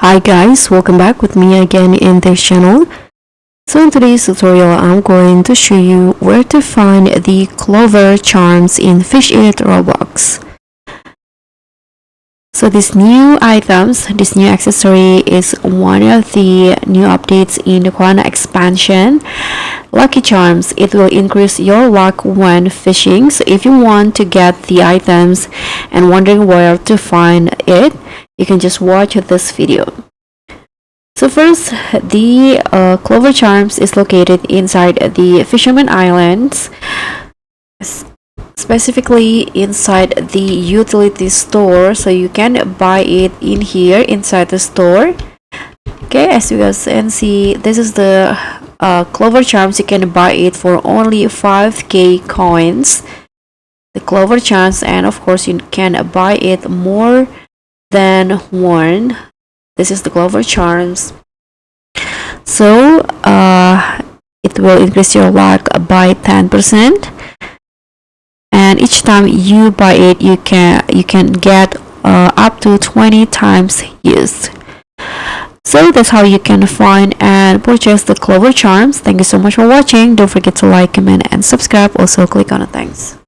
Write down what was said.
Hi guys, welcome back with me again in this channel. So in today's tutorial, I'm going to show you where to find the Clover Charms in Fish It Roblox. So this new accessory is one of the new updates in the current expansion. Lucky Charms, it will increase your luck when fishing. So if you want to get the items and wondering where to find it, you can just watch this video. So first, the Clover Charms is located inside the Fisherman Islands, specifically inside the utility store. So you can buy it in here inside the store. Okay, as you guys can see, this is the Clover Charms. You can buy it for only 5k coins. The Clover Charms, and of course you can buy it more than one. This is the Clover Charms. So it will increase your luck by 10%, and each time you buy it, you can get up to 20 times used. So that's how you can find and purchase the Clover Charms. Thank you so much for watching. Don't forget to like, comment, and subscribe. Also click on the thanks.